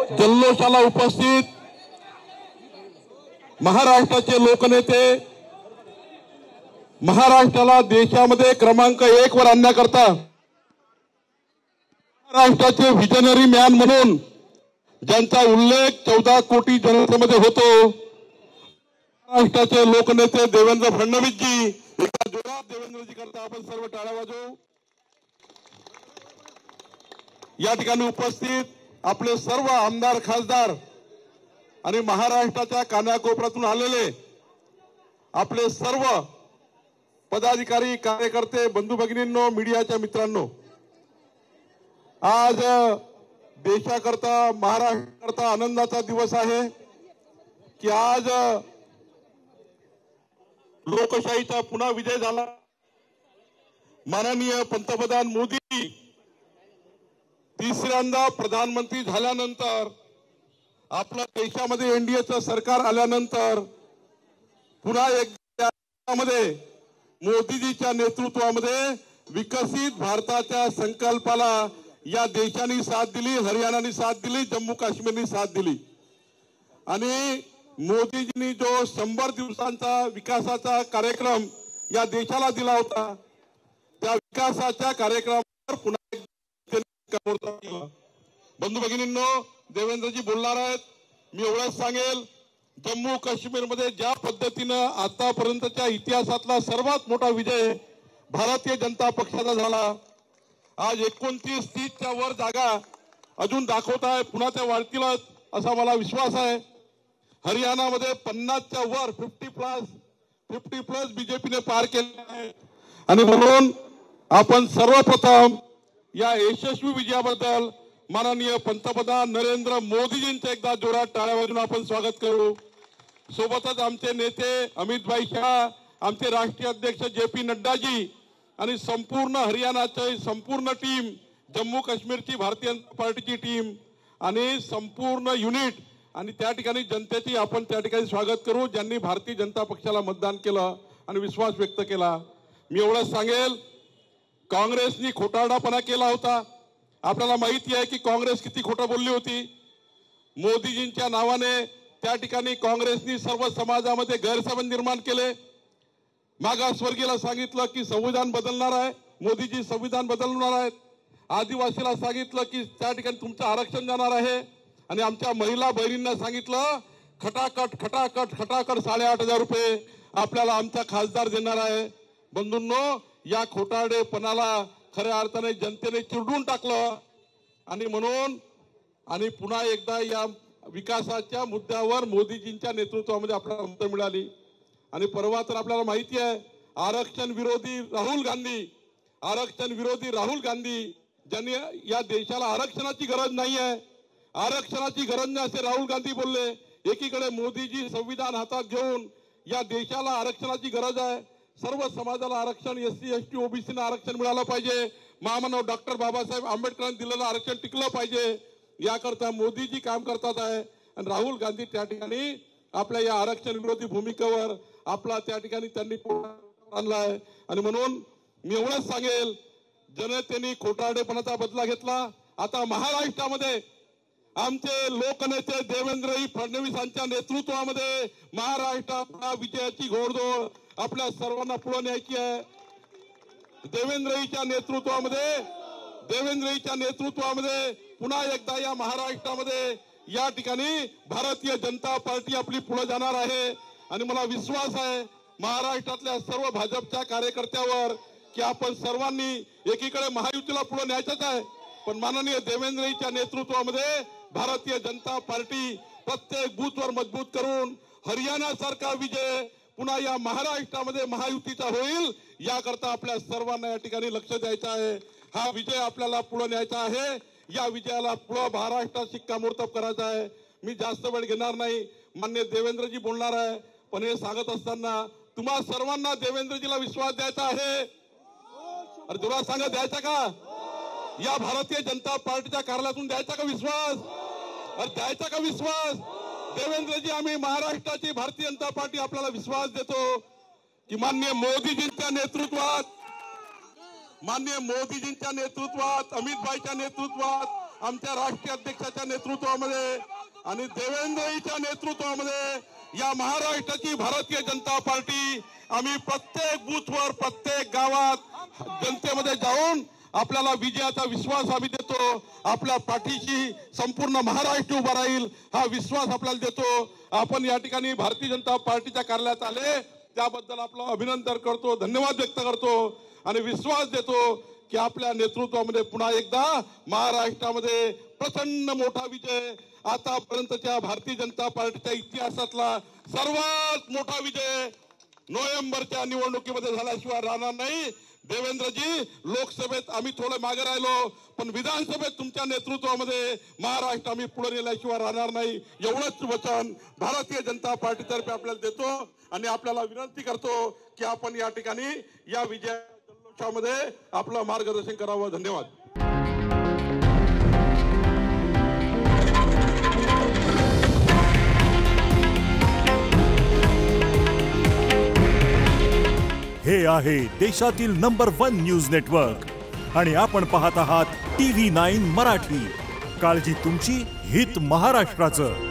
जल्लोषाला उपस्थित महाराष्ट्राचे लोकनेते, महाराष्ट्राला देशामध्ये क्रमांक 1 वर आणण्याकरता महाराष्ट्राचे व्हिजनरी मॅन म्हणून ज्यांचा उल्लेख 14 कोटी जनतेमध्ये होतो, महाराष्ट्राचे लोकनेते देवेंद्र फडणवीसजी, एका जोरात देवेंद्रजी करता आपण सर्व टाळ्या वाजवू। या ठिकाणी उपस्थित आपले सर्व आमदार, खासदार आणि महाराष्ट्राच्या कानाकोपऱ्यातून आलेले आपले सर्व पदाधिकारी, कार्यकर्ते, बंधू भगिनींनो, मीडियाच्या मित्रांनो, आज देशाकरता, महाराष्ट्राकरता आनंदाचा दिवस आहे की आज लोकशाहीचा पुन्हा विजय झाला। माननीय पंतप्रधान मोदी तिसऱ्यांदा प्रधानमंत्री झाल्यानंतर, आपल्या देशामध्ये एनडीएचं सरकार आल्यानंतर पुन्हा एकदा मोदीजीच्या नेतृत्वामध्ये विकसित भारताच्या संकल्पाला या देशाने साथ दिली, हरियाणाने साथ दिली, जम्मू काश्मीरने साथ दिली। आणि मोदीजींनी जो 100 दिवसांचा विकासाचा कार्यक्रम या देशाला दिला होता, त्या विकासाच्या कार्यक्रमावर पुन्हा बंधू भगिनींनो, देवेंद्रजी बोलणार आहेत। मी एवढंच सांगेल, जम्मू काश्मीरमध्ये ज्या पद्धतीनं आतापर्यंतच्या इतिहासातला सर्वात मोठा विजय भारतीय जनता पक्षाचा झाला। आज 29-30च्या वर जागा अजून दाखवत आहे, पुन्हा त्या वाढतीलच असा मला विश्वास आहे। हरियाणामध्ये 50च्या वर 50 प्लस बीजेपीने पार केले आहे। आणि म्हणून आपण सर्वप्रथम या यशस्वी विजयाबद्दल माननीय पंतप्रधान नरेंद्र मोदीजींचे एकदा जोरात टाळ्या वाजवून आपण स्वागत करू। सोबतच आमचे नेते अमित भाई शाह, आमचे राष्ट्रीय अध्यक्ष JP नड्डाजी आणि संपूर्ण हरियाणाची संपूर्ण टीम, जम्मू काश्मीरची भारतीय जनता पार्टीची टीम आणि संपूर्ण युनिट आणि त्या ठिकाणी जनतेची आपण त्या ठिकाणी स्वागत करू, ज्यांनी भारतीय जनता पक्षाला मतदान केलं आणि विश्वास व्यक्त केला। मी एवढंच सांगेल, काँग्रेसनी खोटारडापणा केला होता। आपल्याला माहिती आहे की काँग्रेस किती खोटं बोलली होती। मोदीजींच्या नावाने त्या ठिकाणी काँग्रेसनी सर्व समाजामध्ये गैरसमज निर्माण केले। मागासवर्गीयाला सांगितलं की संविधान बदलणार आहे, मोदीजी संविधान बदलणार आहेत। आदिवासीला सांगितलं की त्या ठिकाणी तुमचं आरक्षण जाणार आहे आणि आमच्या महिला बहिणींना सांगितलं खटाखट 8,500 रुपये आपल्याला आमचा खासदार देणार आहे। बंधूंनो, या खोटारडेपणाला खऱ्या अर्थाने जनतेने चिरडून टाकलं आणि म्हणून आणि पुन्हा एकदा या विकासाच्या मुद्द्यावर मोदीजींच्या नेतृत्वामध्ये आपल्याला मतं मिळाली। आणि परवा तर आपल्याला माहिती आहे, आरक्षण विरोधी राहुल गांधी ज्यांनी या देशाला आरक्षणाची गरज नाही आहे, आरक्षणाची गरज नाही असे राहुल गांधी बोलले। एकीकडे मोदीजी संविधान हातात घेऊन या देशाला आरक्षणाची गरज आहे, सर्व समाजाला आरक्षण, SC ST OBC ना आरक्षण मिळालं पाहिजे, महामानव डॉक्टर बाबासाहेब आंबेडकरांनी दिलेलं आरक्षण टिकलं पाहिजे, याकरता मोदीजी काम करतात आहे। आणि राहुल गांधी त्या ठिकाणी आपल्या या आरक्षण विरोधी भूमिकेवर आपला त्या ठिकाणी त्यांनी आणलाय। आणि म्हणून मी एवढंच सांगेल, जनतेने खोटारडेपणाचा बदला घेतला। आता महाराष्ट्रामध्ये आमचे लोकनेते देवेंद्र फडणवीसांच्या नेतृत्वामध्ये महाराष्ट्रात विजयाची घोडदौड आपल्या सर्वांना पुढे न्यायची आहे। देवेंद्रजीच्या नेतृत्वामध्ये पुन्हा एकदा या महाराष्ट्रामध्ये या ठिकाणी भारतीय जनता पार्टी आपली पुढे जाणार आहे। आणि मला विश्वास आहे महाराष्ट्रातल्या सर्व भाजपच्या कार्यकर्त्यावर की आपण सर्वांनी एकीकडे महायुतीला पुढे न्यायचंच आहे, पण माननीय देवेंद्रजीच्या नेतृत्वामध्ये भारतीय जनता पार्टी प्रत्येक बूथवर मजबूत करून हरियाणा सारखा विजय पुन्हा या महाराष्ट्रामध्ये महायुतीचा होईल, याकरता आपल्या सर्वांना या ठिकाणी लक्ष द्यायचं आहे। हा विजय आपल्याला पुढे न्यायचा आहे, या विजयाला पुढे महाराष्ट्रात शिक्कामोर्तब करायचा आहे। मी जास्त वेळ घेणार नाही, माननीय देवेंद्रजी बोलणार आहे, पण हे सांगत असताना तुम्हा सर्वांना देवेंद्रजीला विश्वास द्यायचा आहे। अरे तुला सांगा द्यायचा का? या भारतीय जनता पार्टीच्या कार्यालयातून द्यायचा का विश्वास? अरे द्यायचा का विश्वास? देवेंद्रजी, आम्ही महाराष्ट्राची भारतीय जनता पार्टी आपल्याला विश्वास देतो की माननीय मोदीजींच्या नेतृत्वात, अमित भाईच्या नेतृत्वात आमच्या राष्ट्रीय अध्यक्षाच्या नेतृत्वामध्ये आणि देवेंद्रजीच्या नेतृत्वामध्ये या महाराष्ट्राची भारतीय जनता पार्टी आम्ही प्रत्येक बूथवर प्रत्येक गावात जनतेमध्ये जाऊन आपल्याला विजयाचा विश्वास आम्ही देतो। आपल्या पाठीशी संपूर्ण महाराष्ट्र उभा राहील हा विश्वास आपल्याला देतो। आपण या ठिकाणी भारतीय जनता पार्टीच्या कार्यालयात आले त्याबद्दल आपलं अभिनंदन करतो, धन्यवाद व्यक्त करतो आणि विश्वास देतो की आपल्या नेतृत्वामध्ये पुन्हा एकदा महाराष्ट्रामध्ये प्रचंड मोठा विजय, आतापर्यंतच्या भारतीय जनता पार्टीच्या इतिहासातला सर्वात मोठा विजय नोव्हेंबरच्या निवडणुकीमध्ये झाल्याशिवाय राहणार नाही। देवेंद्रजी, लोकसभेत आम्ही थोडे मागे राहिलो पण विधानसभेत तुमच्या नेतृत्वामध्ये महाराष्ट्र आम्ही पुढे नेल्याशिवाय राहणार नाही एवढंच वचन भारतीय जनता पार्टीतर्फे आपल्याला देतो आणि आपल्याला विनंती करतो की आपण या ठिकाणी या विजय जल्लोषामध्ये आपलं मार्गदर्शन करावं। धन्यवाद। हे आहे देशातील नंबर 1 न्यूज नेटवर्क आणि आपण पाहत आहात TV9 मराठी। काळजी तुमची, हित महाराष्ट्राचं।